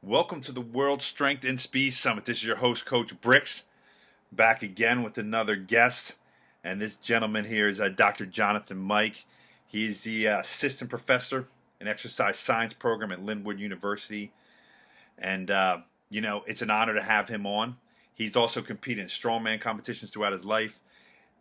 Welcome to the World Strength and Speed Summit. This is your host, Coach Bricks, back again with another guest. And this gentleman here is Dr. JonathanMike. He's the assistant professor in exercise science program at Linwood University. And, it's an honor to have him on. He's also competed in strongman competitions throughout his life.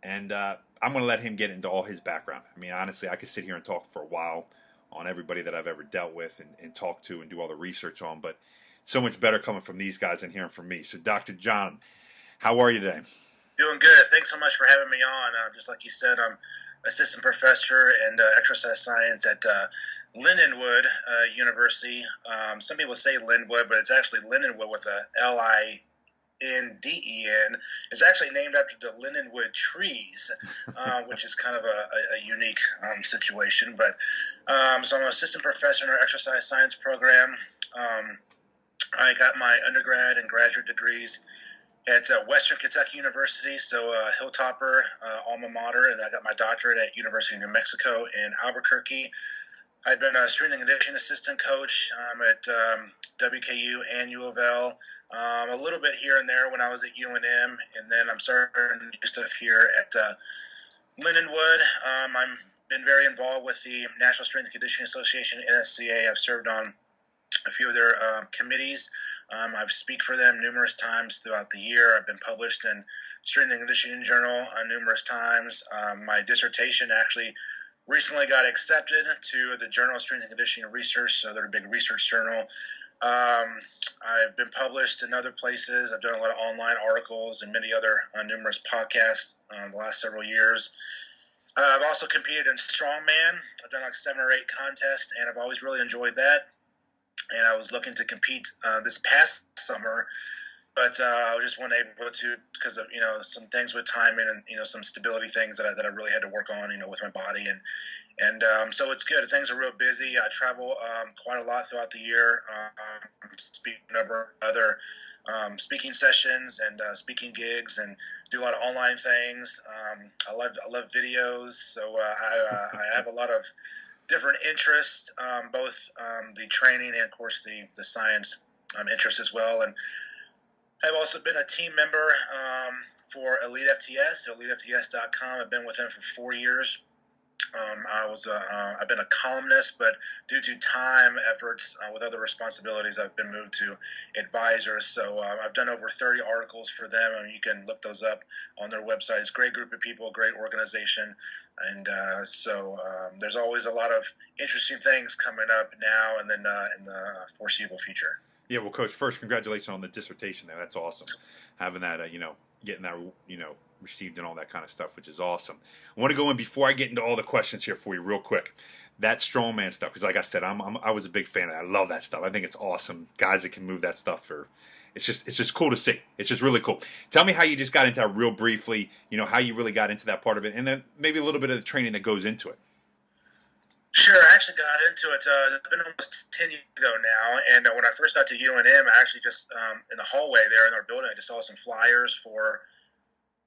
And I'm going to let him get into all his background. I mean, honestly, I could sit here and talk for a while on everybody that I've ever dealt with and talked to and do all the research on, but so much better coming from these guys than hearing from me. So, Dr. John, how are you today? Doing good. Thanks so much for having me on. Just like you said, I'm assistant professor in exercise science at Lindenwood University. Some people say Linwood, but it's actually Lindenwood with a L-I-N-D-E-N. It's actually named after the Lindenwood trees, which is kind of a unique situation. But so I'm an assistant professor in our exercise science program. I got my undergrad and graduate degrees at Western Kentucky University, so Hilltopper, alma mater, and I got my doctorate at University of New Mexico in Albuquerque. I've been a strength and conditioning assistant coach at WKU and U of L, a little bit here and there when I was at UNM, and then I'm starting to do stuff here at Lindenwood. I've been very involved with the National Strength and Conditioning Association, NSCA. I've served on a few of their committees. I've speak for them numerous times throughout the year. I've been published in Strength and Conditioning Journal numerous times. My dissertation actually recently got accepted to the Journal of Strength and Conditioning Research, so they're a big research journal. I've been published in other places. I've done a lot of online articles and many other numerous podcasts the last several years. I've also competed in strongman. I've done like 7 or 8 contests, and I've always really enjoyed that. And I was looking to compete this past summer, but I just wasn't able to because of some things with timing and some stability things that I really had to work on with my body and so it's good. Things are real busy. I travel quite a lot throughout the year, speaking over other speaking sessions and speaking gigs, and do a lot of online things. I love videos, so I have a lot of different interests, both the training and, of course, the science interest as well. And I've also been a team member for Elite FTS, EliteFTS.com. I've been with them for 4 years. I've been a columnist, but due to time efforts with other responsibilities, I've been moved to advisors. So I've done over 30 articles for them, and you can look those up on their website. It's a great group of people, great organization, and so there's always a lot of interesting things coming up now and then in the foreseeable future. Yeah, well, Coach, first, congratulations on the dissertation there. That's awesome. Having that, getting that, received and all that kind of stuff, which is awesome. I want to go in before I get into all the questions here for you real quick. That strongman stuff, because like I said, I was a big fan of that. I love that stuff. I think it's awesome. Guys that can move that stuff it's just cool to see. It's just really cool. Tell me how you just got into that real briefly, how you really got into that part of it, and then maybe a little bit of the training that goes into it. Sure, I actually got into it. It's been almost 10 years ago now, and when I first got to UNM, I actually just in the hallway there in our building, I just saw some flyers for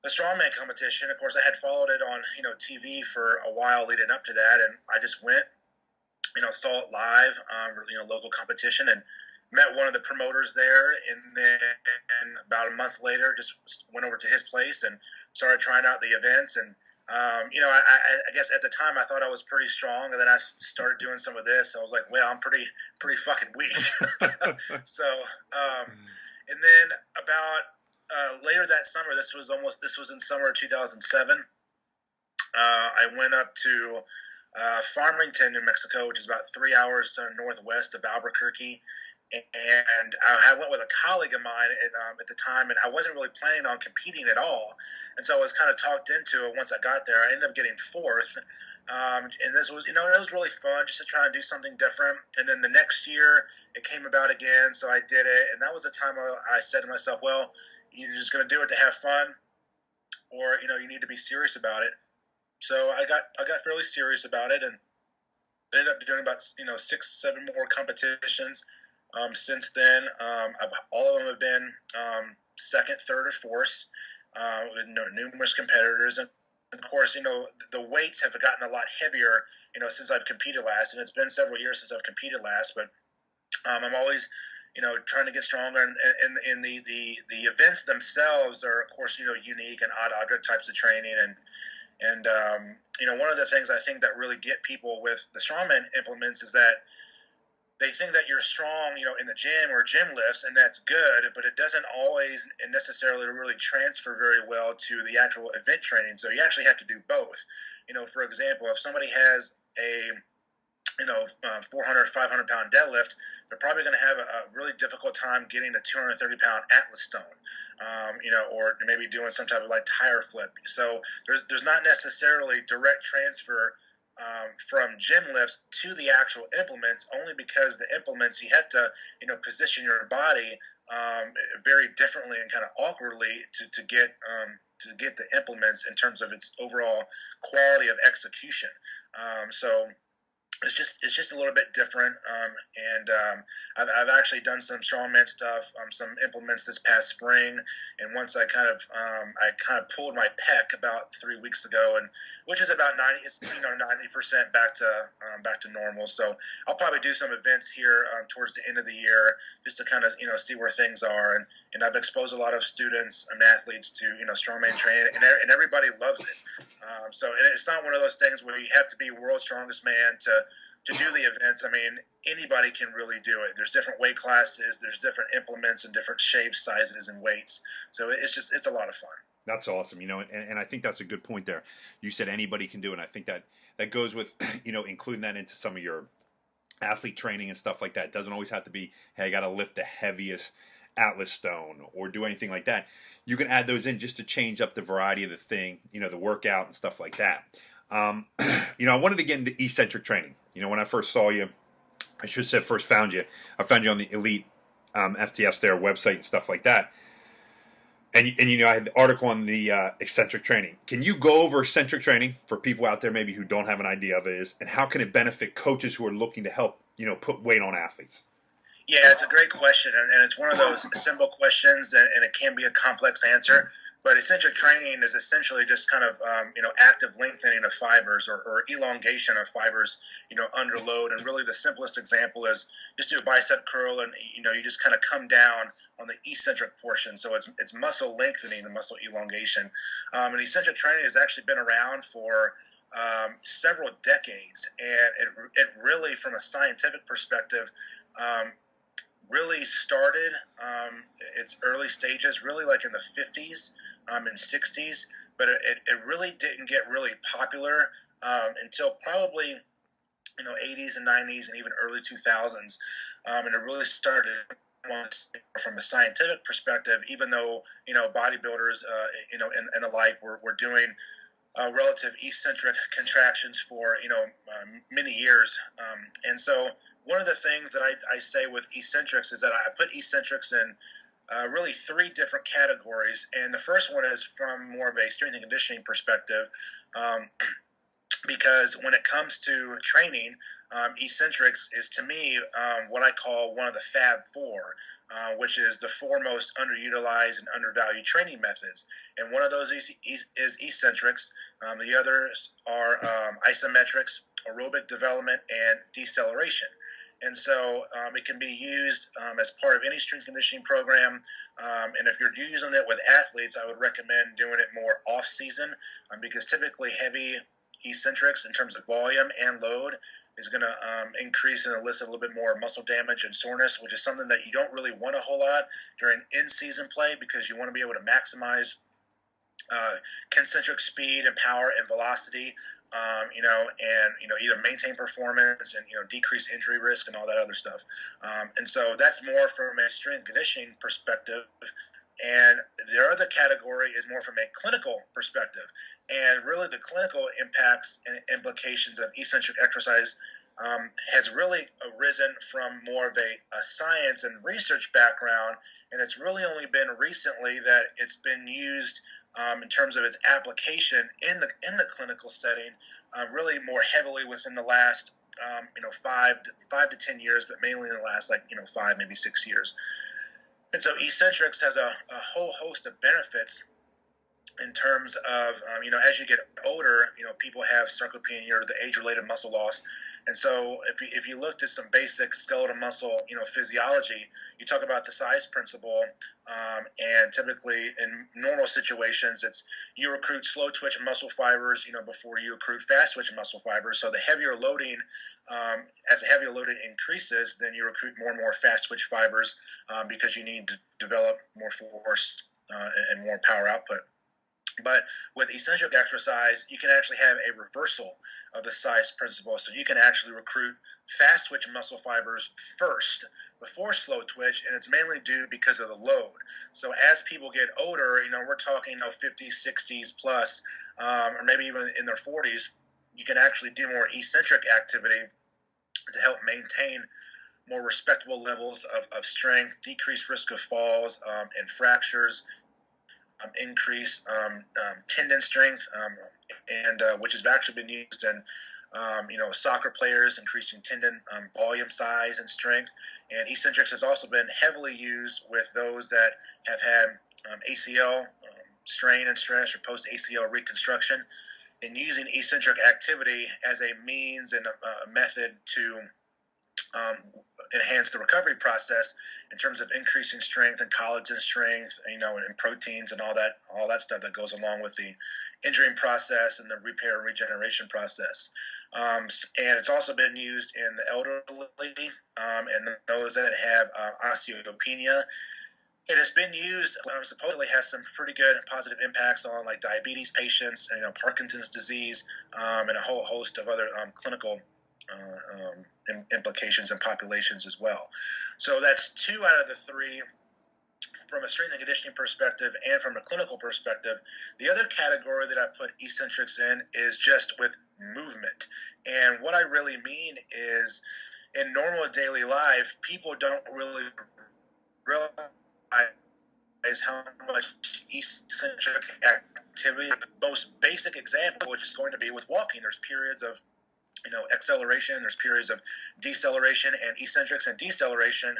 the strongman competition. Of course, I had followed it on TV for a while leading up to that, and I just went, saw it live, local competition, and met one of the promoters there. And then about a month later, just went over to his place and started trying out the events. And I guess at the time I thought I was pretty strong, and then I started doing some of this. I was like, well, I'm pretty fucking weak. So, and then about later that summer, this was in summer of 2007. I went up to Farmington, New Mexico, which is about 3 hours northwest of Albuquerque. And I went with a colleague of mine at the time, and I wasn't really planning on competing at all. And so I was kind of talked into it once I got there. I ended up getting 4th. And this was, it was really fun just to try and do something different. And then the next year, it came about again, so I did it. And that was the time I said to myself, well, you're just going to do it to have fun, or, you need to be serious about it. So I got fairly serious about it, and ended up doing about, 6, 7 more competitions. Since then, all of them have been second, third, or fourth, with numerous competitors. And of course, the weights have gotten a lot heavier, since I've competed last. And it's been several years since I've competed last. But I'm always, trying to get stronger, and the events themselves are, of course, unique and odd object types of training, and one of the things I think that really get people with the strongman implements is that they think that you're strong, in the gym or gym lifts, and that's good, but it doesn't always and necessarily really transfer very well to the actual event training. So you actually have to do both. For example, if somebody has a 400, 500 pound deadlift, they're probably going to have a really difficult time getting a 230 pound Atlas stone, or maybe doing some type of like tire flip. So there's not necessarily direct transfer from gym lifts to the actual implements, only because the implements, you have to, position your body very differently and kind of awkwardly to get the implements in terms of its overall quality of execution. So it's just a little bit different, and I've actually done some strongman stuff, some implements this past spring, and once I kind of pulled my pec about 3 weeks ago, and which is about 90% back to normal. So I'll probably do some events here towards the end of the year, just to kind of see where things are, and I've exposed a lot of students and athletes to strongman training, and everybody loves it. So and it's not one of those things where you have to be world's strongest man to do the events. I mean, anybody can really do it. There's different weight classes, there's different implements and different shapes, sizes, and weights. So it's a lot of fun. That's awesome, and I think that's a good point there. You said anybody can do it, and I think that goes with, including that into some of your athlete training and stuff like that. It doesn't always have to be, hey, I got to lift the heaviest Atlas stone or do anything like that. You can add those in just to change up the variety of the thing, the workout and stuff like that. I wanted to get into eccentric training. When I first saw you, I should have said first found you. I found you on the Elite FTS their website and stuff like that. And I had the article on the eccentric training. Can you go over eccentric training for people out there maybe who don't have an idea of it, and how can it benefit coaches who are looking to help put weight on athletes? Yeah, it's a great question, and it's one of those simple questions, and it can be a complex answer. But eccentric training is essentially just kind of active lengthening of fibers or elongation of fibers under load. And really, the simplest example is just do a bicep curl, and you just kind of come down on the eccentric portion. So it's muscle lengthening and muscle elongation. And eccentric training has actually been around for several decades, and it really, from a scientific perspective, really started its early stages really like in the 50s and 60s, but it really didn't get really popular until probably 80s and 90s and even early 2000s, and it really started from a scientific perspective, even though bodybuilders and the like were doing relative eccentric contractions for many years, and so one of the things that I say with eccentrics is that I put eccentrics in really three different categories. And the first one is from more of a strength and conditioning perspective, because when it comes to training, eccentrics is, to me, what I call one of the Fab Four, which is the four most underutilized and undervalued training methods. And one of those is eccentrics. The others are isometrics, aerobic development, and deceleration. And so it can be used as part of any strength conditioning program. And if you're using it with athletes, I would recommend doing it more off-season, because typically heavy eccentrics in terms of volume and load is going to increase and elicit a little bit more muscle damage and soreness, which is something that you don't really want a whole lot during in-season play, because you want to be able to maximize concentric speed and power and velocity, and either maintain performance and decrease injury risk and all that other stuff. And so that's more from a strength and conditioning perspective. And the other category is more from a clinical perspective. And really the clinical impacts and implications of eccentric exercise has really arisen from more of a science and research background. And it's really only been recently that it's been used in terms of its application in the clinical setting, really more heavily within the last 5 to 10 years, but mainly in the last 5, maybe 6 years. And so eccentrics has a whole host of benefits in terms of, as you get older, people have sarcopenia, or the age-related muscle loss. And so if you looked at some basic skeletal muscle, physiology, you talk about the size principle, and typically in normal situations, it's you recruit slow twitch muscle fibers, before you recruit fast twitch muscle fibers. So the heavier loading, as the heavier loading increases, then you recruit more and more fast twitch fibers, because you need to develop more force and more power output. But with eccentric exercise, you can actually have a reversal of the size principle. So you can actually recruit fast twitch muscle fibers first before slow twitch, and it's mainly due because of the load. So as people get older, we're talking 50s, 60s plus, or maybe even in their 40s, you can actually do more eccentric activity to help maintain more respectable levels of strength, decrease risk of falls and fractures, increase tendon strength, and which has actually been used in soccer players, increasing tendon volume, size, and strength. And eccentrics has also been heavily used with those that have had ACL strain and stress, or post ACL reconstruction, and using eccentric activity as a means and a method to enhance the recovery process in terms of increasing strength and collagen strength, and proteins and all that stuff that goes along with the injuring process and the repair and regeneration process. And it's also been used in the elderly, and those that have osteopenia. It has been used, supposedly has some pretty good positive impacts on like diabetes patients, Parkinson's disease, and a whole host of other clinical implications and populations as well. So that's 2 out of the 3 from a strength and conditioning perspective and from a clinical perspective. The other category that I put eccentrics in is just with movement. And what I really mean is, in normal daily life, people don't really realize how much eccentric activity. The most basic example, which is going to be with walking. There's periods of acceleration, there's periods of deceleration, and eccentrics and deceleration,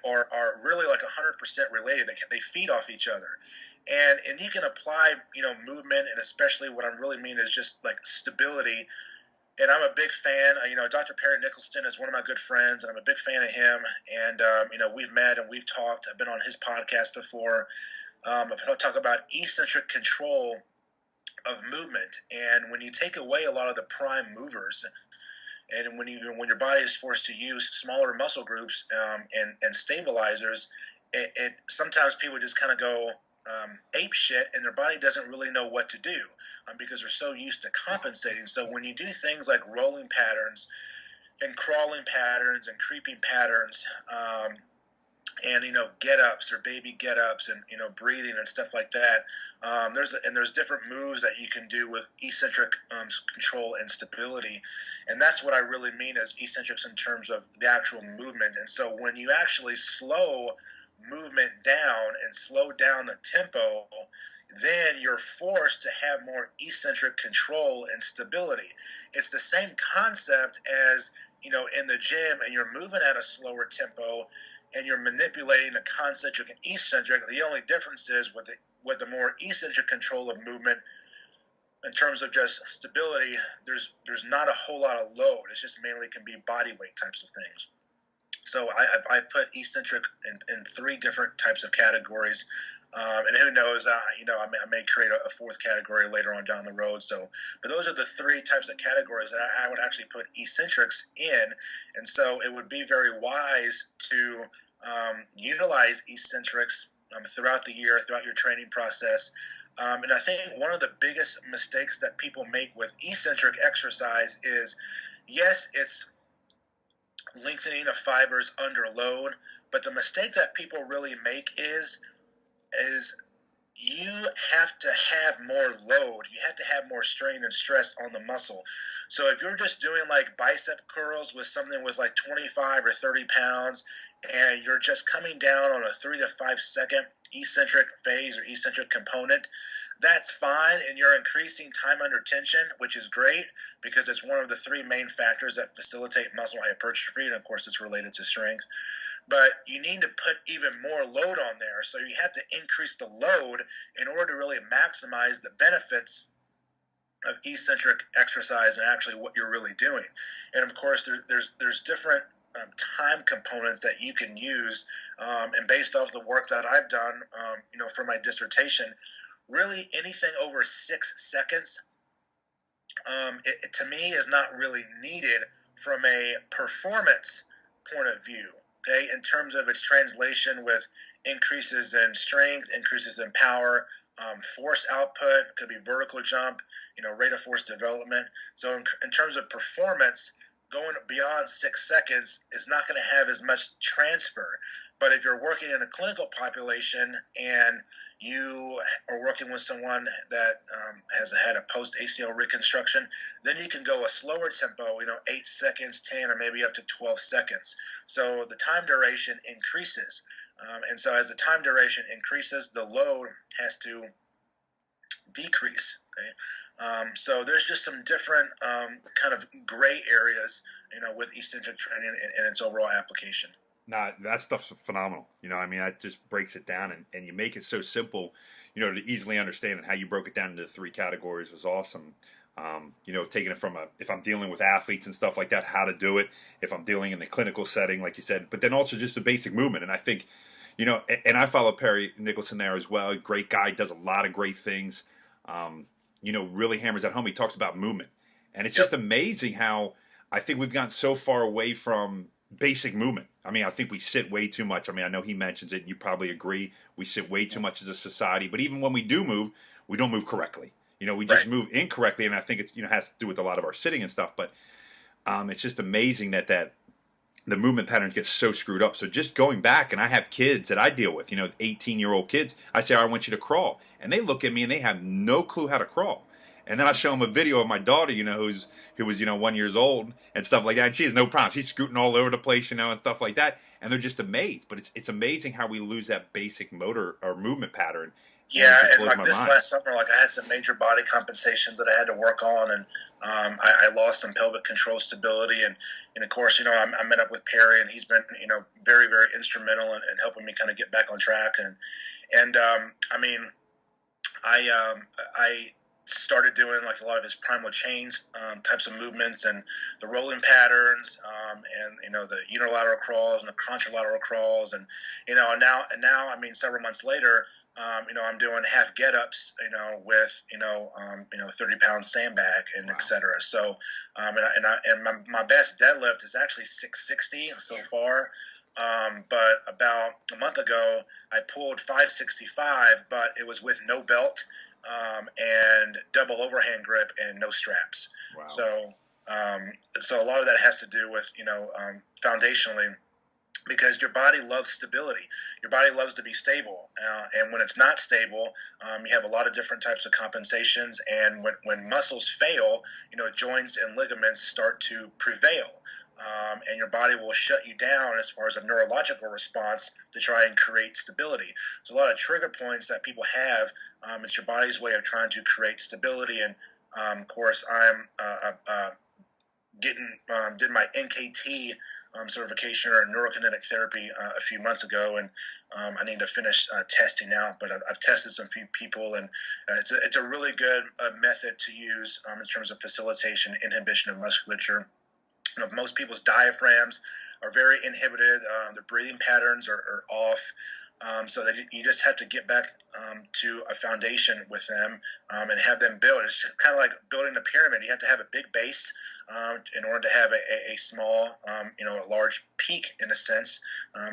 are really like 100% related. They feed off each other. And you can apply, movement, and especially what I really mean is just like stability. And I'm a big fan, Dr. Perry Nicholson is one of my good friends, and I'm a big fan of him. And, we've met and we've talked. I've been on his podcast before. I'll talk about eccentric control of movement. And when you take away a lot of the prime movers, and when your body is forced to use smaller muscle groups and stabilizers, it sometimes people just kind of go ape shit, and their body doesn't really know what to do because they're so used to compensating. So when you do things like rolling patterns and crawling patterns and creeping patterns, and get-ups or baby get-ups, and breathing and stuff like that. There's different moves that you can do with eccentric control and stability, and that's what I really mean as eccentrics in terms of the actual movement. And so when you actually slow movement down and slow down the tempo, then you're forced to have more eccentric control and stability. It's the same concept as in the gym, and you're moving at a slower tempo, and you're manipulating the concentric and eccentric. The only difference is with the more eccentric control of movement, in terms of just stability, there's not a whole lot of load. It's just mainly can be body weight types of things. So I put eccentric in 3 different types of categories. And who knows, I may create a 4th category later on down the road. But those are the 3 types of categories that I would actually put eccentrics in. And so it would be very wise to utilize eccentrics throughout the year, throughout your training process. And I think one of the biggest mistakes that people make with eccentric exercise is, yes, it's lengthening of fibers under load, but the mistake that people really make is you have to have more load. You have to have more strain and stress on the muscle. So if you're just doing like bicep curls with something with like 25 or 30 pounds, and you're just coming down on a 3 to 5 second eccentric phase or eccentric component, that's fine, and you're increasing time under tension, which is great because it's one of the three main factors that facilitate muscle hypertrophy, and of course, it's related to strength. But you need to put even more load on there, so you have to increase the load in order to really maximize the benefits of eccentric exercise and actually what you're really doing. And of course, there's different time components that you can use, and based off the work that I've done, for my dissertation, really anything over 6 seconds, to me, is not really needed from a performance point of view. Okay, in terms of its translation with increases in strength, increases in power, force output, could be vertical jump, rate of force development. So in terms of performance, going beyond 6 seconds is not going to have as much transfer. But if you're working in a clinical population and you are working with someone that has had a post-ACL reconstruction, then you can go a slower tempo, 8 seconds, 10, or maybe up to 12 seconds. So the time duration increases. And so as the time duration increases, the load has to decrease. Okay? So there's just some different kind of gray areas, with eccentric training and its overall application. Nah, that stuff's phenomenal. That just breaks it down, and you make it so simple, to easily understand. And how you broke it down into the three categories was awesome. Taking it from if I'm dealing with athletes and stuff like that, how to do it. If I'm dealing in the clinical setting, like you said, but then also just the basic movement. And I think, and I follow Perry Nicholson there as well. Great guy, does a lot of great things. Really hammers at home. He talks about movement, and it's just amazing how I think we've gotten so far away from basic movement. I think we sit way too much. I know he mentions it, and you probably agree. We sit way too much as a society. But even when we do move, we don't move correctly. We just move incorrectly, and I think it's has to do with a lot of our sitting and stuff. But it's just amazing that the movement patterns get so screwed up. So just going back, and I have kids that I deal with, 18-year-old kids. I say, I want you to crawl, and they look at me and they have no clue how to crawl. And then I show them a video of my daughter, who was 1 year old and stuff like that. And she has no problem. She's scooting all over the place, and stuff like that. And they're just amazed. But it's amazing how we lose that basic motor or movement pattern. Yeah, and like this last summer, I had some major body compensations that I had to work on, and I lost some pelvic control stability, and of course, I met up with Perry, and he's been, very, very instrumental in helping me kind of get back on track, and I started doing like a lot of his primal chains types of movements and the rolling patterns, and the unilateral crawls and the contralateral crawls, and now several months later, I'm doing half get-ups, with 30-pound sandbag and et cetera. So, my best deadlift is actually 660 so far. But about a month ago, I pulled 565, but it was with no belt, and double overhand grip and no straps. Wow. So a lot of that has to do with, foundationally, because your body loves stability. Your body loves to be stable. And when it's not stable, you have a lot of different types of compensations. And when muscles fail, joints and ligaments start to prevail. And your body will shut you down as far as a neurological response to try and create stability. So a lot of trigger points that people have, it's your body's way of trying to create stability. And of course, I'm did my NKT certification or neurokinetic therapy a few months ago, and I need to finish testing out. But I've tested some few people, and it's a really good method to use in terms of facilitation, inhibition of musculature. Most people's diaphragms are very inhibited. Their breathing patterns are off. So that you just have to get back to a foundation with them and have them build. It's just kind of like building a pyramid. You have to have a big base in order to have a small, a large peak in a sense,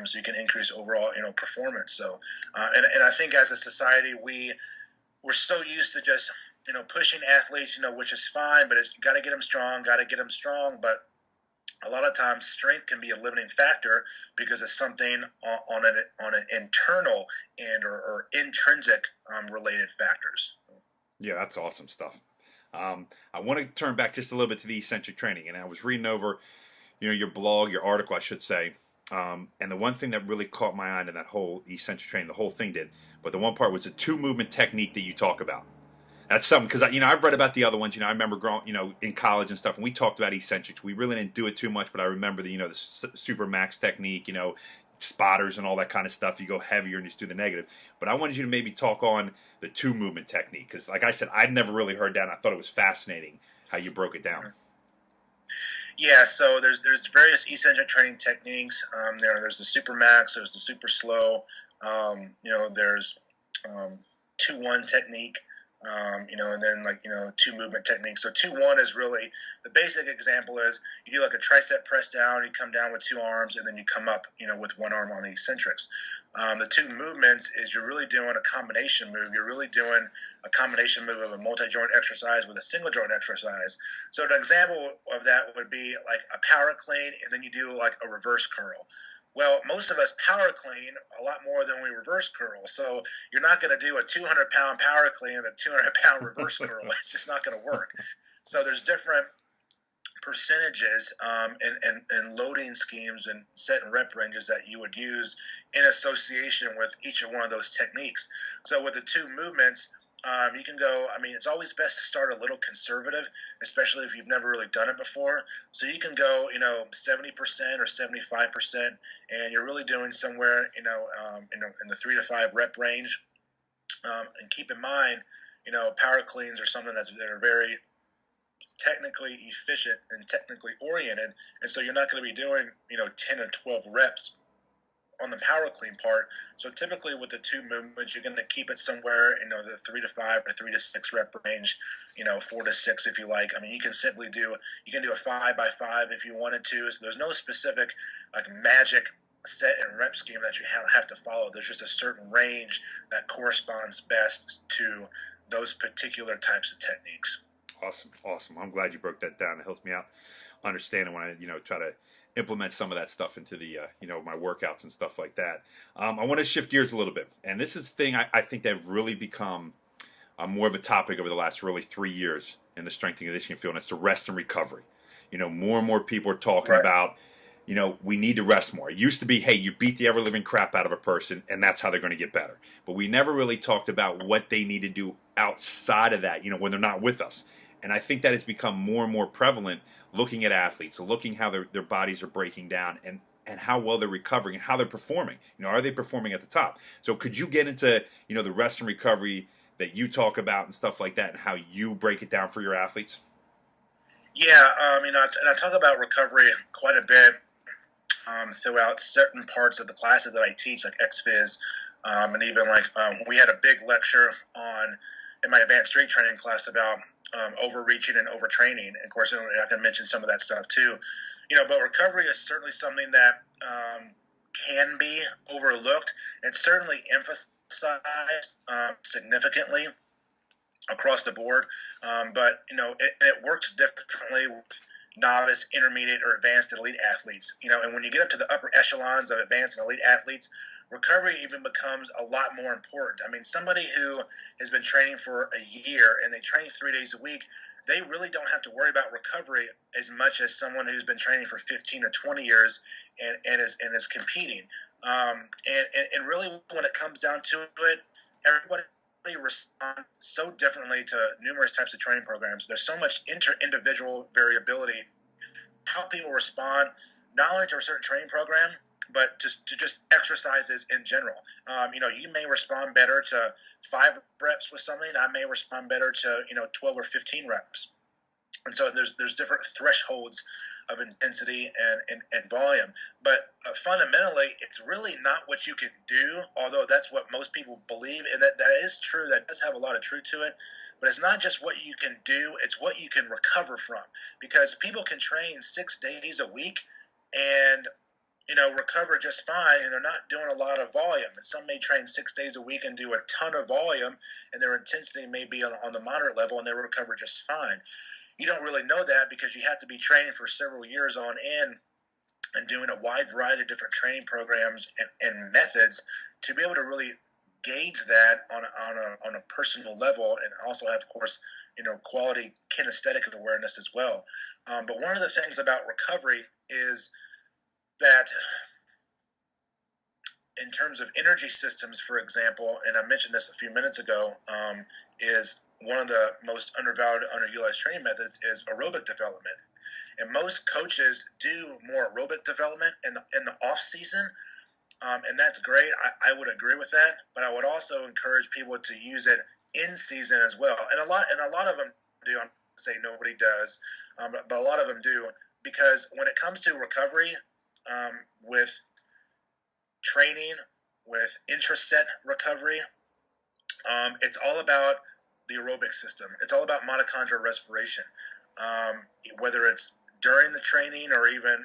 so you can increase overall, performance. So, and I think as a society, we're so used to just, pushing athletes, which is fine, but you got to get them strong, but a lot of times strength can be a limiting factor because it's something on an internal and or intrinsic related factors. Yeah, that's awesome stuff. I want to turn back just a little bit to the eccentric training, and I was reading over, your blog, your article, I should say, and the one thing that really caught my eye in that whole eccentric training, the whole thing did, but the one part was the two movement technique that you talk about. That's something because I've read about the other ones. I remember growing in college and stuff, and we talked about eccentrics. We really didn't do it too much, but I remember the super max technique. Spotters and all that kind of stuff. You go heavier and just do the negative. But I wanted you to maybe talk on the two movement technique because, like I said, I'd never really heard that. And I thought it was fascinating how you broke it down. Yeah, so there's various eccentric training techniques. There's the super max, there's the super slow. There's 2-1 technique. And then two movement techniques. So 2-1 is really the basic example is you do like a tricep press down, you come down with two arms, and then you come up, with one arm on the eccentrics. The two movements is you're really doing a combination move. You're really doing a combination move of a multi-joint exercise with a single joint exercise. So an example of that would be like a power clean, and then you do like a reverse curl. Well, most of us power clean a lot more than we reverse curl. So you're not going to do a 200-pound power clean and a 200-pound reverse curl. It's just not going to work. So there's different percentages and loading schemes and set and rep ranges that you would use in association with each of one of those techniques. So with the two movements, you can go, it's always best to start a little conservative, especially if you've never really done it before. So you can go, 70% or 75%, and you're really doing somewhere, in the 3 to 5 rep range. And keep in mind, power cleans are something that are very technically efficient and technically oriented. And so you're not going to be doing, 10 or 12 reps on the power clean part. So typically with the two movements, you're going to keep it somewhere, the 3 to 5 or 3 to 6 rep range, 4 to 6 if you like. You can simply do a 5 by 5 if you wanted to. So there's no specific like magic set and rep scheme that you have to follow. There's just a certain range that corresponds best to those particular types of techniques. Awesome. I'm glad you broke that down. It helps me out understanding when I try to implement some of that stuff into the my workouts and stuff like that. I want to shift gears a little bit, and this is the thing I think they've really become more of a topic over the last really 3 years in the strength and conditioning field, and it's the rest and recovery. More and more people are talking Right. about we need to rest more. It used to be, hey, you beat the ever living crap out of a person, and that's how they're going to get better. But we never really talked about what they need to do outside of that, when they're not with us. And I think that has become more and more prevalent looking at athletes, looking how their bodies are breaking down and how well they're recovering and how they're performing. Are they performing at the top? So could you get into, the rest and recovery that you talk about and stuff like that and how you break it down for your athletes? Yeah, and I talk about recovery quite a bit throughout certain parts of the classes that I teach, like XPhys, and even we had a big lecture in my advanced strength training class about overreaching and overtraining. And of course, I can mention some of that stuff too. But recovery is certainly something that can be overlooked and certainly emphasized significantly across the board. But it works differently with novice, intermediate, or advanced and elite athletes. And when you get up to the upper echelons of advanced and elite athletes, recovery even becomes a lot more important. Somebody who has been training for a year and they train 3 days a week, they really don't have to worry about recovery as much as someone who's been training for 15 or 20 years and is competing. And really, when it comes down to it, everybody respond so differently to numerous types of training programs. There's so much inter-individual variability how people respond, not only to a certain training program, but to just exercises in general. You may respond better to 5 reps with something. I may respond better to 12 or 15 reps. And so there's different thresholds of intensity and volume. But fundamentally, it's really not what you can do, although that's what most people believe. And that is true. That does have a lot of truth to it. But it's not just what you can do. It's what you can recover from. Because people can train 6 days a week and recover just fine, and they're not doing a lot of volume. And some may train 6 days a week and do a ton of volume, and their intensity may be on the moderate level, and they recover just fine. You don't really know that because you have to be training for several years on end and doing a wide variety of different training programs and methods to be able to really gauge that on a personal level, and also have, of course, quality kinesthetic awareness as well. But one of the things about recovery is that in terms of energy systems, for example, and I mentioned this a few minutes ago, is one of the most undervalued, underutilized training methods is aerobic development. And most coaches do more aerobic development in the off season, and that's great. I would agree with that, but I would also encourage people to use it in season as well. And a lot of them do. I'm not say nobody does, but a lot of them do, because when it comes to recovery, with training, with intraset recovery, it's all about the aerobic system. It's all about mitochondrial respiration. Whether it's during the training or even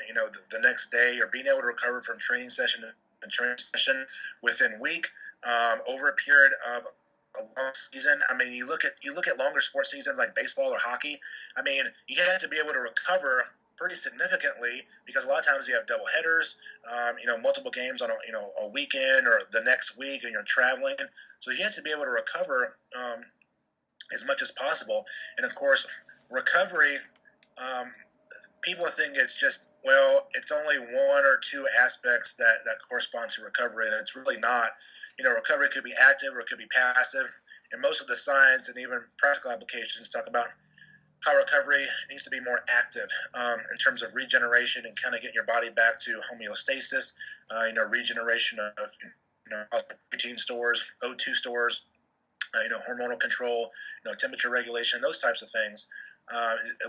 the next day, or being able to recover from training session and training session within week, over a period of a long season. I mean, you look at longer sports seasons like baseball or hockey. I mean, you have to be able to recover pretty significantly, because a lot of times you have double headers, multiple games on a weekend or the next week, and you're traveling. So you have to be able to recover as much as possible. And of course, recovery, people think it's just, well, it's only one or two aspects that correspond to recovery, and it's really not. Recovery could be active or it could be passive. And most of the science and even practical applications talk about how recovery needs to be more active, in terms of regeneration and kind of getting your body back to homeostasis, regeneration of protein stores, O2 stores, hormonal control, temperature regulation, those types of things,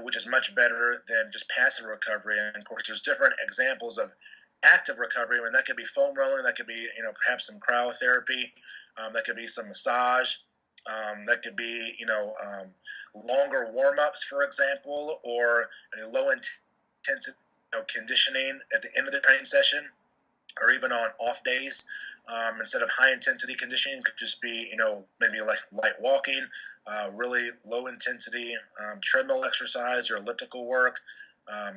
which is much better than just passive recovery. And of course, there's different examples of active recovery. I mean, that could be foam rolling, that could be perhaps some cryotherapy, that could be some massage, that could be longer warm-ups, for example, or low intensity conditioning at the end of the training session, or even on off days. Instead of high intensity conditioning, it could just be maybe like light walking, really low intensity treadmill exercise or elliptical work,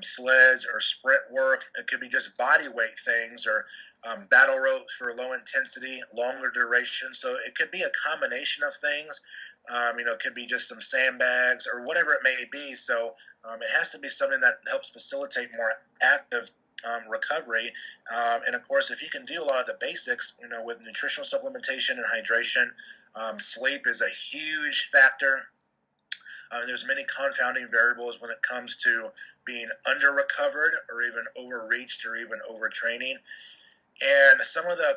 sleds or sprint work. It could be just body weight things, or battle ropes for low intensity, longer duration. So it could be a combination of things. It could be just some sandbags or whatever it may be. So it has to be something that helps facilitate more active recovery. And of course, if you can do a lot of the basics, with nutritional supplementation and hydration, sleep is a huge factor. There's many confounding variables when it comes to being under-recovered or even overreached or even overtraining. And some of the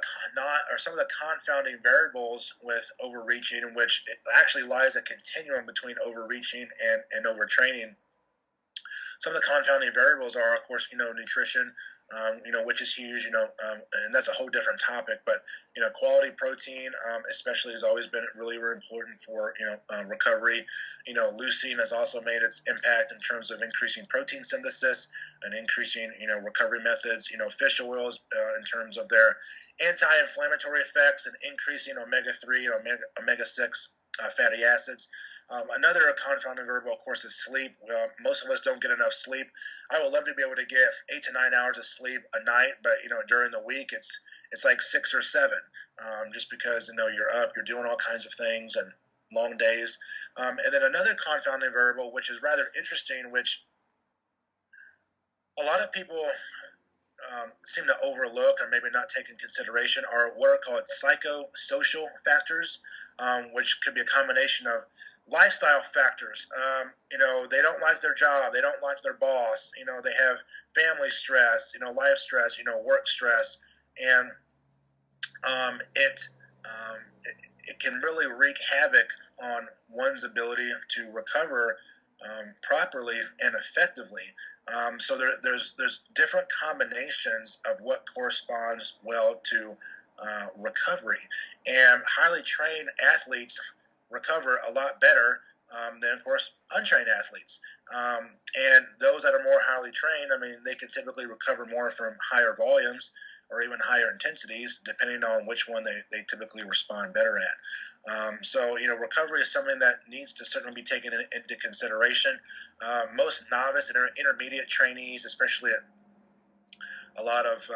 confounding variables with overreaching, in which it actually lies a continuum between overreaching and overtraining. Some of the confounding variables are, of course, nutrition, which is huge, and that's a whole different topic. But, quality protein, especially, has always been really, really important for, recovery. Leucine has also made its impact in terms of increasing protein synthesis and increasing, recovery methods. Fish oils, in terms of their anti-inflammatory effects, and increasing omega-3 and omega-6 fatty acids. Another confounding variable, of course, is sleep. Most of us don't get enough sleep. I would love to be able to get 8 to 9 hours of sleep a night, but during the week it's like 6 or 7, just because you're up, you're doing all kinds of things and long days. And then another confounding variable, which is rather interesting, which a lot of people seem to overlook or maybe not take in consideration, are what are called psychosocial factors, which could be a combination of lifestyle factors. They don't like their job, they don't like their boss, they have family stress, life stress, work stress, and it can really wreak havoc on one's ability to recover properly and effectively. So there's different combinations of what corresponds well to recovery, and highly trained athletes recover a lot better than, of course, untrained athletes. And those that are more highly trained, they can typically recover more from higher volumes or even higher intensities, depending on which one they typically respond better at. So recovery is something that needs to certainly be taken into consideration. Most novice and intermediate trainees, especially at a lot of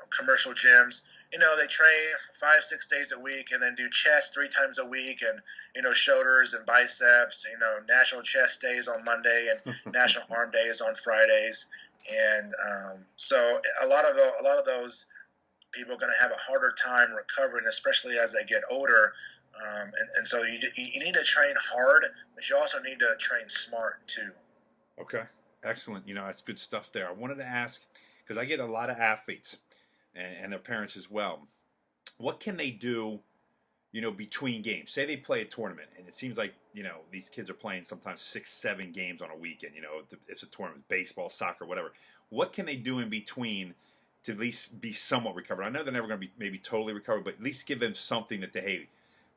commercial gyms, they train 5-6 days a week and then do chest 3 times a week, and shoulders and biceps. National Chest Day is on Monday and National Arm Day is on Fridays, and so a lot of those people are going to have a harder time recovering, especially as they get older, And so you need to train hard, but you also need to train smart too. Okay, excellent. That's good stuff there. I wanted to ask because I get a lot of athletes and their parents as well. What can they do? Between games. Say they play a tournament, and it seems like these kids are playing sometimes 6, 7 games on a weekend. If it's a tournament, baseball, soccer, whatever. What can they do in between to at least be somewhat recovered? I know they're never going to be maybe totally recovered, but at least give them something that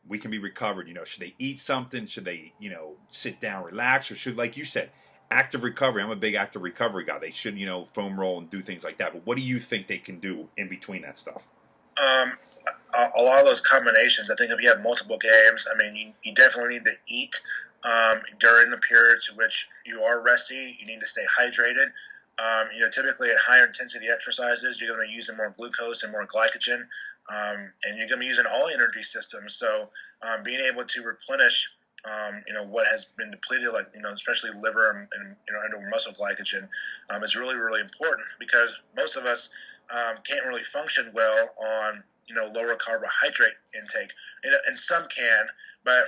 we can be recovered. Should they eat something? Should they sit down, relax, or should, like you said, active recovery? I'm a big active recovery guy. They should foam roll and do things like that. But what do you think they can do in between that stuff? A lot of those combinations, I think if you have multiple games, I mean, you definitely need to eat during the periods in which you are resting. You need to stay hydrated. Typically at higher intensity exercises, you're going to be using more glucose and more glycogen, and you're going to be using all energy systems. So being able to replenish, what has been depleted, like, especially liver and muscle glycogen, is really, really important because most of us can't really function well on lower carbohydrate intake, and some can, but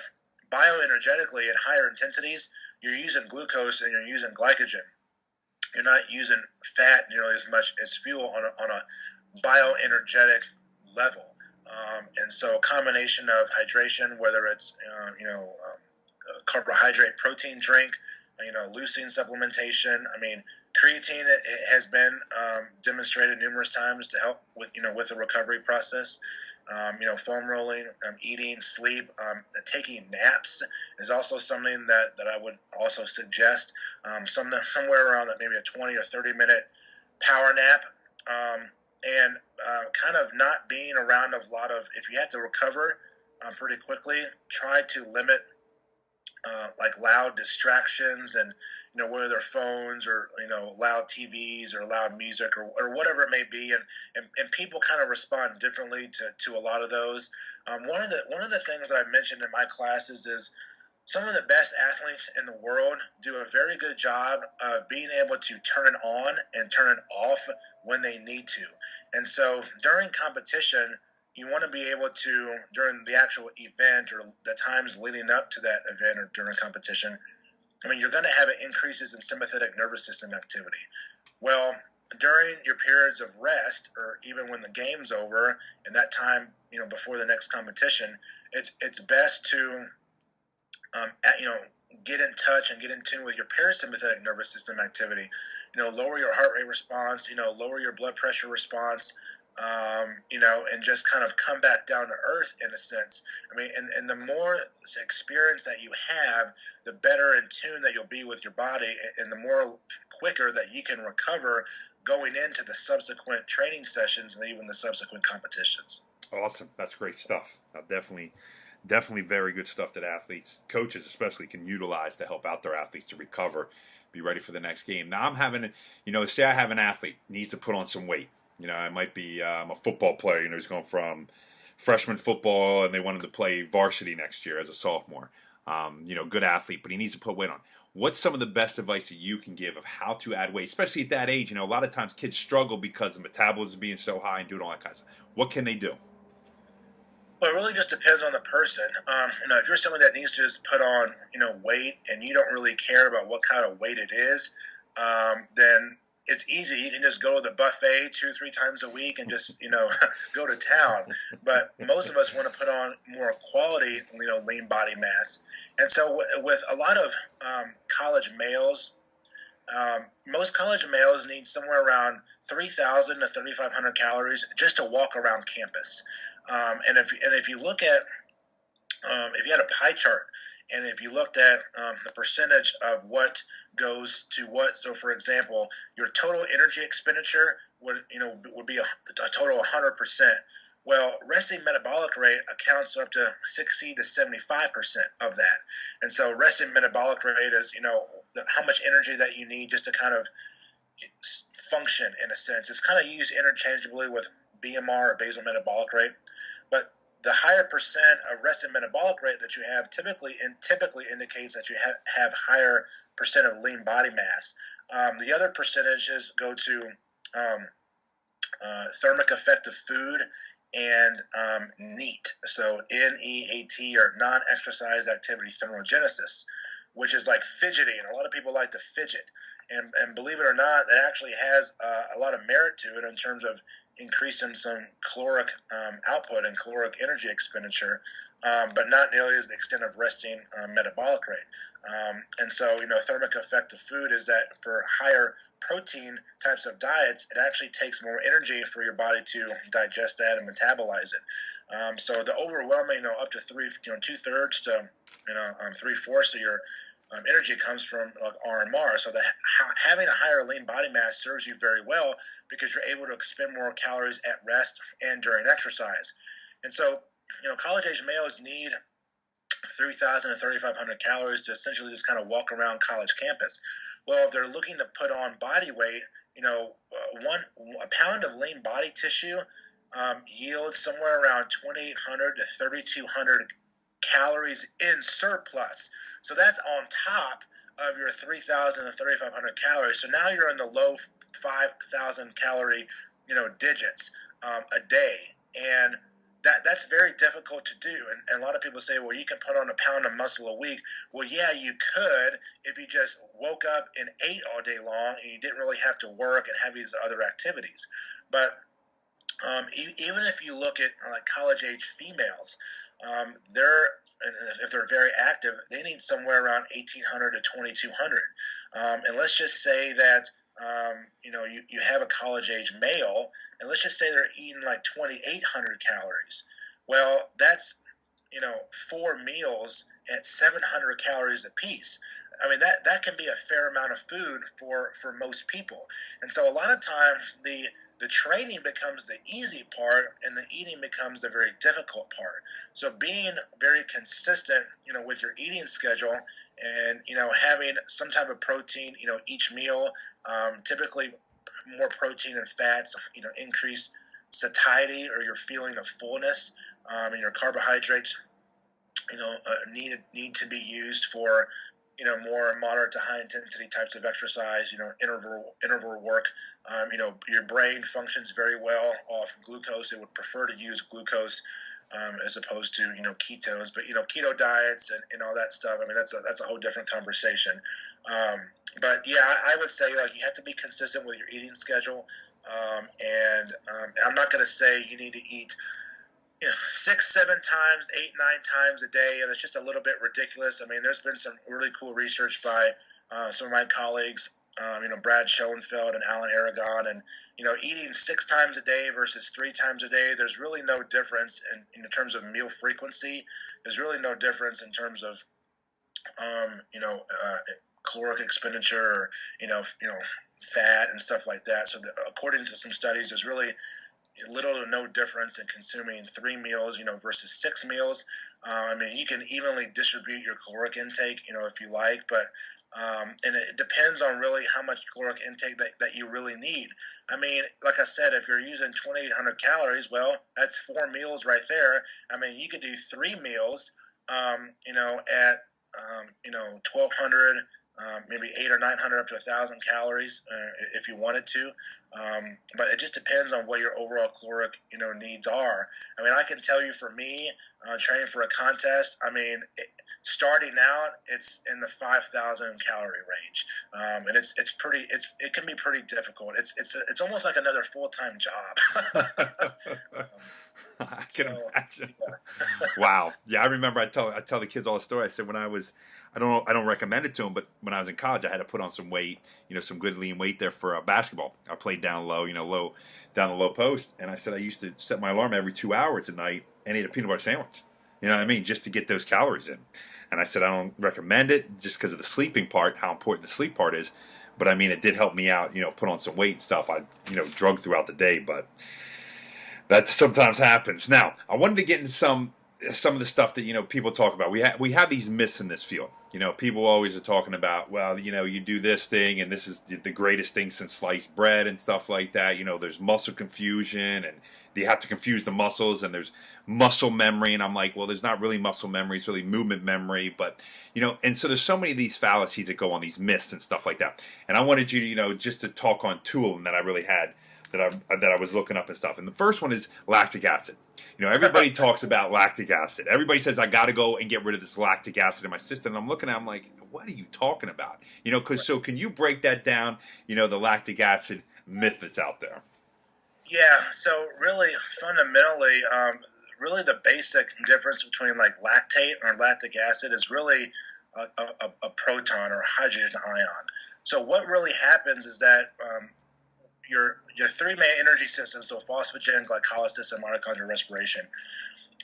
bioenergetically at higher intensities, you're using glucose and you're using glycogen. You're not using fat nearly as much as fuel on a bioenergetic level, and so a combination of hydration, whether it's carbohydrate protein drink, leucine supplementation. I mean, creatine it has been demonstrated numerous times to help with the recovery process. Foam rolling, eating, sleep, taking naps is also something that I would also suggest. Somewhere around maybe a 20 or 30-minute power nap, and kind of not being around a lot of. If you have to recover pretty quickly, try to limit like loud distractions and whether they're phones or loud TVs or loud music or whatever it may be, and people kind of respond differently to a lot of those. One of the things that I mentioned in my classes is some of the best athletes in the world do a very good job of being able to turn it on and turn it off when they need to. And so during competition, you want to be able to, during the actual event or the times leading up to that event or during competition, I mean, you're going to have increases in sympathetic nervous system activity. Well, during your periods of rest, or even when the game's over and that time, before the next competition, it's best to, get in touch and get in tune with your parasympathetic nervous system activity. Lower your heart rate response. Lower your blood pressure response. And just kind of come back down to earth in a sense. I mean, and the more experience that you have, the better in tune that you'll be with your body, and the more quicker that you can recover going into the subsequent training sessions and even the subsequent competitions. Awesome. That's great stuff. Definitely very good stuff that athletes, coaches especially, can utilize to help out their athletes to recover, be ready for the next game. Now I'm having, say I have an athlete needs to put on some weight. I might be a football player, who's going from freshman football and they wanted to play varsity next year as a sophomore. Good athlete, but he needs to put weight on. What's some of the best advice that you can give of how to add weight, especially at that age? A lot of times kids struggle because the metabolism being so high and doing all that kind of stuff. What can they do? Well, it really just depends on the person. If you're someone that needs to just put on, weight and you don't really care about what kind of weight it is, then it's easy. You can just go to the buffet 2-3 times a week and just, go to town. But most of us want to put on more quality, lean body mass. And so with a lot of college males, most college males need somewhere around 3,000 to 3,500 calories just to walk around campus. And if you look at if you had a pie chart, and if you looked at the percentage of what goes to what, so for example, your total energy expenditure would be a total of 100%. Well, resting metabolic rate accounts up to 60 to 75% of that. And so resting metabolic rate is, how much energy that you need just to kind of function in a sense. It's kind of used interchangeably with BMR or basal metabolic rate. But the higher percent of resting metabolic rate that you have typically indicates that you have higher percent of lean body mass. The other percentages go to thermic effect of food and NEAT. So NEAT, or non-exercise activity thermogenesis, which is like fidgeting. A lot of people like to fidget. And believe it or not, it actually has a lot of merit to it in terms of increasing some caloric output and caloric energy expenditure, but not nearly as the extent of resting metabolic rate. And so, thermic effect of food is that for higher protein types of diets, it actually takes more energy for your body to digest that and metabolize it. So the overwhelming, up to two-thirds to 3/4 of your energy comes from like RMR. So that having a higher lean body mass serves you very well because you're able to expend more calories at rest and during exercise. And so, college age males need 3,000 to 3,500 calories to essentially just kind of walk around college campus. Well, if they're looking to put on body weight, a pound of lean body tissue yields somewhere around 2,800 to 3,200 calories in surplus. So that's on top of your 3,000 to 3,500 calories. So now you're in the low 5,000 calorie, digits a day, and that's very difficult to do. And a lot of people say, well, you can put on a pound of muscle a week. Well, yeah, you could if you just woke up and ate all day long and you didn't really have to work and have these other activities. But even if you look at like college age females, if they're very active, they need somewhere around 1,800 to 2,200. And let's just say that you have a college age male, and let's just say they're eating like 2,800 calories. Well, that's 4 meals at 700 calories apiece. I mean, that can be a fair amount of food for most people. And so a lot of times the training becomes the easy part and the eating becomes the very difficult part. So being very consistent, with your eating schedule and, having some type of protein, each meal, typically more protein and fats, increase satiety or your feeling of fullness, and your carbohydrates, need to be used for, more moderate to high intensity types of exercise, interval work. Your brain functions very well off glucose. It would prefer to use glucose as opposed to, ketones. But, keto diets and all that stuff, I mean, that's a whole different conversation. But, yeah, I would say, like, you have to be consistent with your eating schedule. And I'm not going to say you need to eat 6, 7 times, 8, 9 times a day, and it's just a little bit ridiculous. I mean, there's been some really cool research by some of my colleagues, Brad Schoenfeld and Alan Aragon, and eating 6 times a day versus 3 times a day. There's really no difference in terms of meal frequency. There's really no difference in terms of caloric expenditure, or fat and stuff like that. So according to some studies, there's really little to no difference in consuming 3 meals, versus 6 meals. I mean, you can evenly distribute your caloric intake, if you like, but and it depends on really how much caloric intake that you really need. I mean, like I said, if you're using 2,800 calories, well, that's 4 meals right there. I mean, you could do 3 meals, at 1,200. Maybe 800 or 900 up to 1,000 calories if you wanted to, but it just depends on what your overall caloric needs are. I mean, I can tell you for me, training for a contest, I mean, starting out, it's in the 5,000 calorie range, and it can be pretty difficult. It's almost like another full-time job. I can imagine. Yeah. Wow. Yeah, I remember. I tell the kids all the story. I said when I don't recommend it to them, but when I was in college, I had to put on some weight, some good lean weight there for basketball. I played down low, down the low post, and I said I used to set my alarm every 2 hours at night and eat a peanut butter sandwich. You know what I mean? Just to get those calories in. And I said I don't recommend it just because of the sleeping part, how important the sleep part is. But I mean, it did help me out, put on some weight and stuff. I, drug throughout the day, but that sometimes happens. Now, I wanted to get into some of the stuff that people talk about. We have these myths in this field. People always are talking about, well, you do this thing and this is the greatest thing since sliced bread and stuff like that. There's muscle confusion and you have to confuse the muscles, and there's muscle memory, and I'm like, well, there's not really muscle memory, it's really movement memory, but and so there's so many of these fallacies that go on, these myths and stuff like that. And I wanted you, just to talk on 2 of them that I really had that I was looking up and stuff. And the first one is lactic acid. Everybody talks about lactic acid. Everybody says I got to go and get rid of this lactic acid in my system. And I'm looking at, I'm like, what are you talking about? So can you break that down? The lactic acid myth that's out there. Yeah. So really, fundamentally, really the basic difference between like lactate or lactic acid is really a proton or hydrogen ion. So what really happens is that your three main energy systems, so phosphagen, glycolysis, and mitochondrial respiration.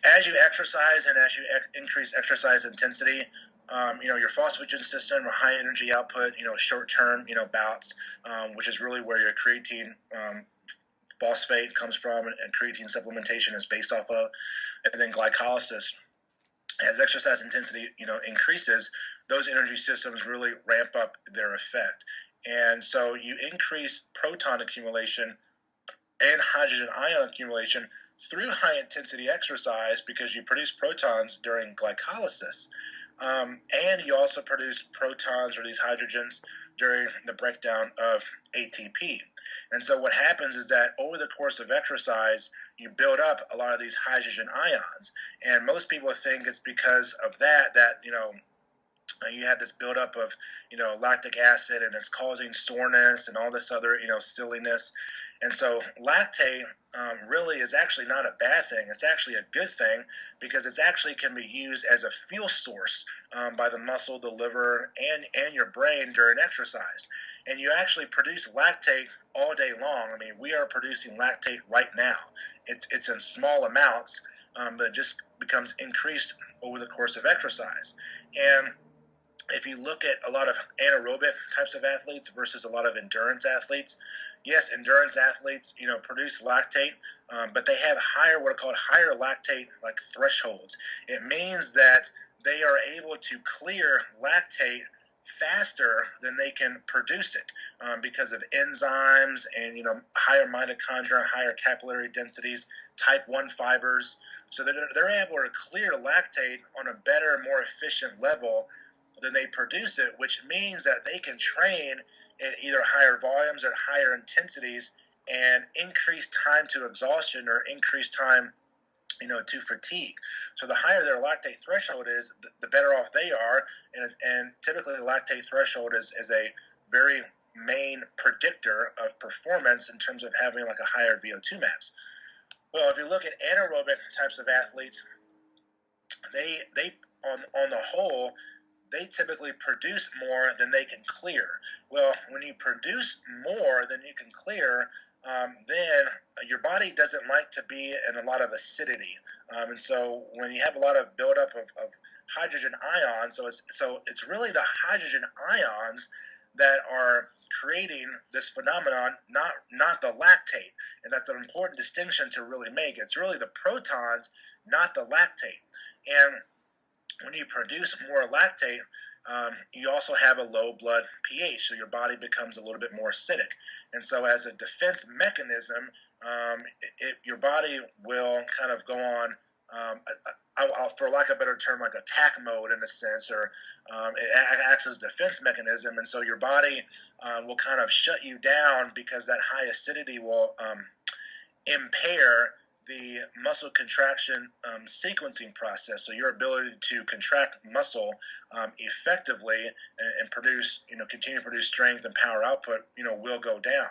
As you exercise and as you increase exercise intensity, your phosphagen system, high energy output, short term, bouts, which is really where your creatine phosphate comes from, and creatine supplementation is based off of, and then glycolysis. As exercise intensity, increases, those energy systems really ramp up their effect. And so you increase proton accumulation and hydrogen ion accumulation through high intensity exercise because you produce protons during glycolysis. And you also produce protons or these hydrogens during the breakdown of ATP. And so what happens is that over the course of exercise, you build up a lot of these hydrogen ions. And most people think it's because of that you have this buildup of, lactic acid, and it's causing soreness and all this other, silliness. And so lactate really is actually not a bad thing. It's actually a good thing because it's actually can be used as a fuel source by the muscle, the liver, and your brain during exercise. And you actually produce lactate all day long. I mean, we are producing lactate right now. It's in small amounts, but it just becomes increased over the course of exercise. And if you look at a lot of anaerobic types of athletes versus a lot of endurance athletes, yes, endurance athletes, produce lactate, but they have what are called higher lactate like thresholds. It means that they are able to clear lactate faster than they can produce it because of enzymes and higher mitochondria, higher capillary densities, type 1 fibers. So they're able to clear lactate on a better, more efficient level than they produce it, which means that they can train at either higher volumes or higher intensities and increase time to exhaustion or increase time, to fatigue. So the higher their lactate threshold is, the better off they are. And typically the lactate threshold is a very main predictor of performance in terms of having like a higher VO2 max. Well, if you look at anaerobic types of athletes, they on the whole, they typically produce more than they can clear. Well, when you produce more than you can clear, then your body doesn't like to be in a lot of acidity. And so when you have a lot of buildup of hydrogen ions, so it's really the hydrogen ions that are creating this phenomenon, not the lactate. And that's an important distinction to really make. It's really the protons, not the lactate. And when you produce more lactate, you also have a low blood pH, so your body becomes a little bit more acidic. And so as a defense mechanism, your body will kind of go on, for lack of a better term, like attack mode in a sense, or it acts as a defense mechanism. And so your body will kind of shut you down because that high acidity will impair the muscle contraction sequencing process. So your ability to contract muscle effectively and produce, continue to produce strength and power output, will go down.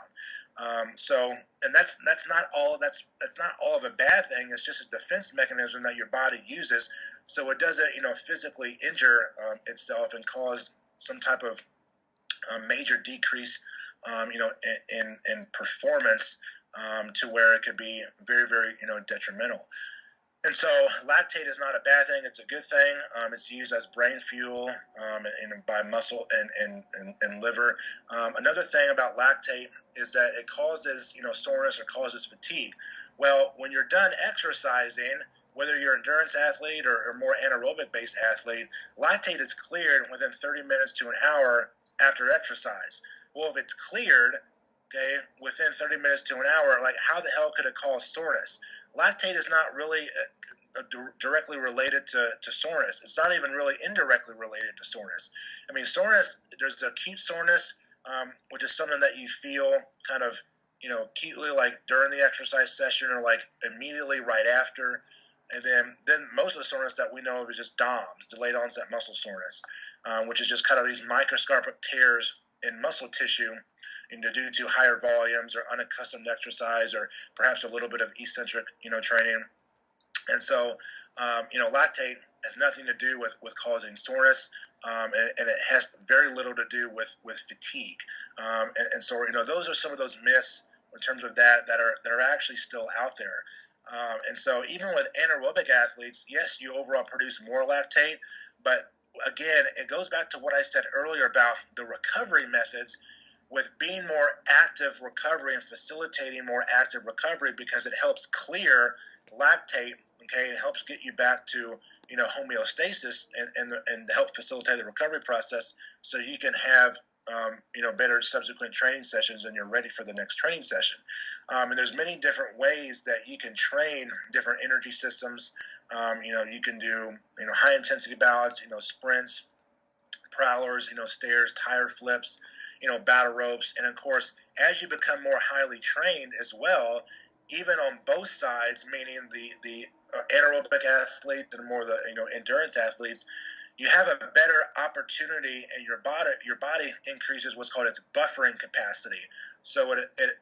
And that's not all. That's not all of a bad thing. It's just a defense mechanism that your body uses, so it doesn't, physically injure itself and cause some type of major decrease, in performance. To where it could be very, very, detrimental. And so lactate is not a bad thing. It's a good thing. It's used as brain fuel and by muscle and liver. Another thing about lactate is that it causes, soreness or causes fatigue. Well, when you're done exercising, whether you're an endurance athlete or more anaerobic-based athlete, lactate is cleared within 30 minutes to an hour after exercise. Well, if it's cleared, within 30 minutes to an hour, like how the hell could it cause soreness? Lactate is not really directly related to soreness. It's not even really indirectly related to soreness. I mean, soreness, there's acute soreness, which is something that you feel kind of acutely like during the exercise session or like immediately right after. And then most of the soreness that we know of is just DOMS, delayed onset muscle soreness, which is just kind of these microscopic tears in muscle tissue, due to higher volumes or unaccustomed exercise or perhaps a little bit of eccentric, training. And so, lactate has nothing to do with causing soreness, and it has very little to do with fatigue. And so, those are some of those myths in terms of that are actually still out there. And so, even with anaerobic athletes, yes, you overall produce more lactate, but again, it goes back to what I said earlier about the recovery methods. With being more active recovery and facilitating more active recovery, because it helps clear lactate. Okay, it helps get you back to homeostasis and help facilitate the recovery process, so you can have better subsequent training sessions and you're ready for the next training session. And there's many different ways that you can train different energy systems. You can do high intensity ballots, sprints, prowlers, stairs, tire flips, battle ropes, and of course, as you become more highly trained as well, even on both sides, meaning the anaerobic athletes and more the endurance athletes, you have a better opportunity, and your body increases what's called its buffering capacity. So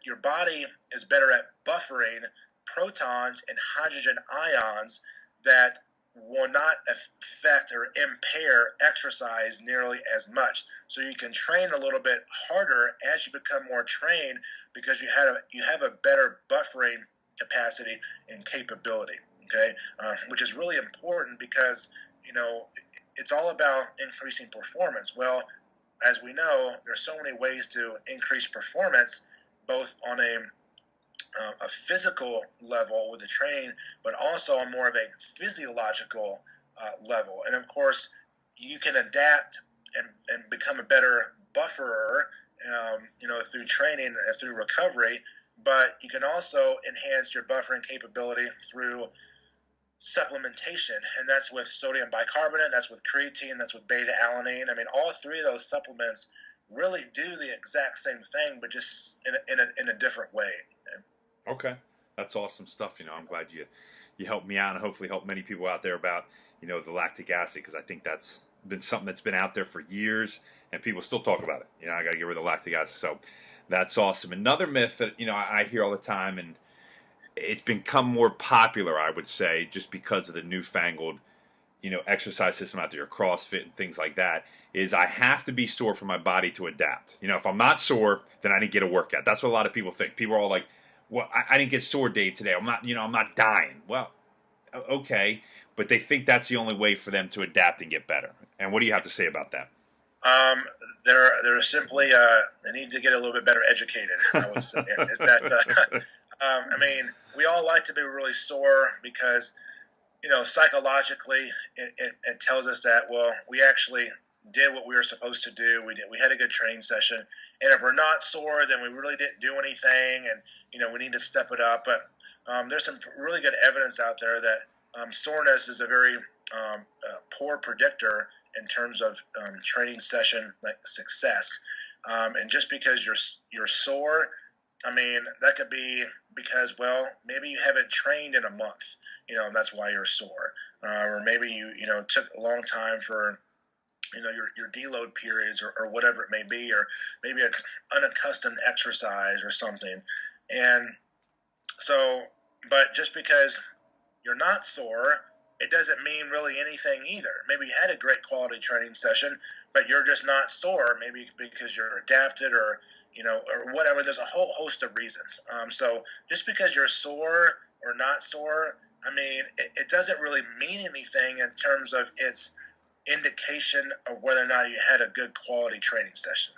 your body is better at buffering protons and hydrogen ions that will not affect or impair exercise nearly as much. So you can train a little bit harder as you become more trained, because you have a better buffering capacity and capability. Okay, which is really important because it's all about increasing performance. Well, as we know, there's so many ways to increase performance, both on a physical level with the training, but also on more of a physiological level. And of course, you can adapt and become a better bufferer, through training and through recovery. But you can also enhance your buffering capability through supplementation, and that's with sodium bicarbonate, that's with creatine, that's with beta alanine. I mean, all three of those supplements really do the exact same thing, but just in a different way. Okay, that's awesome stuff. I'm glad you helped me out and hopefully help many people out there about the lactic acid, because I think that's been something that's been out there for years and people still talk about it. I got to get rid of the lactic acid, so that's awesome. Another myth that I hear all the time, and it's become more popular, I would say, just because of the newfangled, exercise system out there, CrossFit and things like that, is I have to be sore for my body to adapt. If I'm not sore, then I didn't get a workout. That's what a lot of people think. People are all like, well, I didn't get sore day today. I'm not dying. Well, okay, but they think that's the only way for them to adapt and get better. And what do you have to say about that? They're simply they need to get a little bit better educated, I would say. Is that I mean, we all like to be really sore because psychologically it tells us that, well, we actually did what we were supposed to do. We had a good training session, and if we're not sore, then we really didn't do anything, and we need to step it up. But there's some really good evidence out there that soreness is a very poor predictor in terms of training session success. And just because you're sore, I mean, that could be because, well, maybe you haven't trained in a month, and that's why you're sore, or maybe you took a long time for your deload periods or whatever it may be, or maybe it's unaccustomed exercise or something. And so, but just because you're not sore, it doesn't mean really anything either. Maybe you had a great quality training session, but you're just not sore, maybe because you're adapted or whatever. There's a whole host of reasons. So just because you're sore or not sore, I mean, it doesn't really mean anything in terms of its indication of whether or not you had a good quality training session.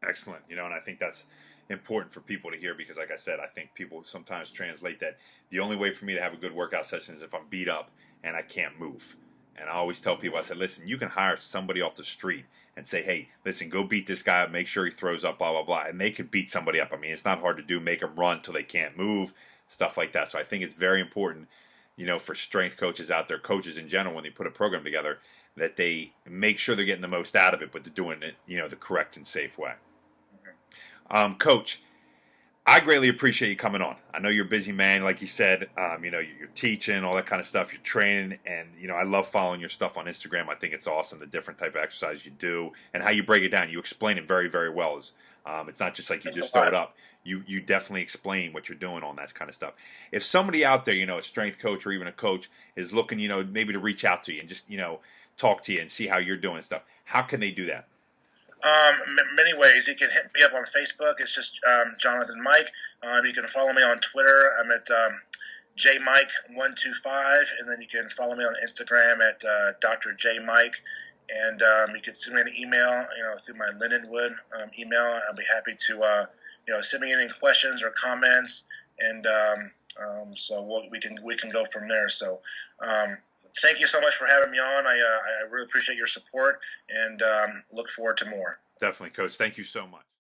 Excellent. And I think that's important for people to hear, because like I said, I think people sometimes translate that the only way for me to have a good workout session is if I'm beat up and I can't move. And I always tell people, I said, listen, you can hire somebody off the street and say, hey, listen, go beat this guy up, make sure he throws up, blah, blah, blah. And they could beat somebody up. I mean, it's not hard to do, make them run till they can't move, stuff like that. So I think it's very important, for strength coaches out there, coaches in general, when they put a program together, that they make sure they're getting the most out of it, but they're doing it, the correct and safe way. Coach, I greatly appreciate you coming on. I know you're a busy man, like you said. You're teaching, all that kind of stuff. You're training, and I love following your stuff on Instagram. I think it's awesome, the different type of exercise you do and how you break it down. You explain it very, very well. It's not just like you Thanks just a throw lot. it up. You definitely explain what you're doing on that kind of stuff. If somebody out there, a strength coach or even a coach is looking, maybe to reach out to you and just talk to you and see how you're doing and stuff, how can they do that? Many ways. You can hit me up on Facebook. It's just Jonathan Mike. You can follow me on Twitter. I'm at JMike125, and then you can follow me on Instagram at Dr. J Mike. And you can send me an email, through my Lindenwood email. I'll be happy to, send me any questions or comments, and so we can go from there. So thank you so much for having me on. I really appreciate your support, and look forward to more. Definitely, Coach. Thank you so much.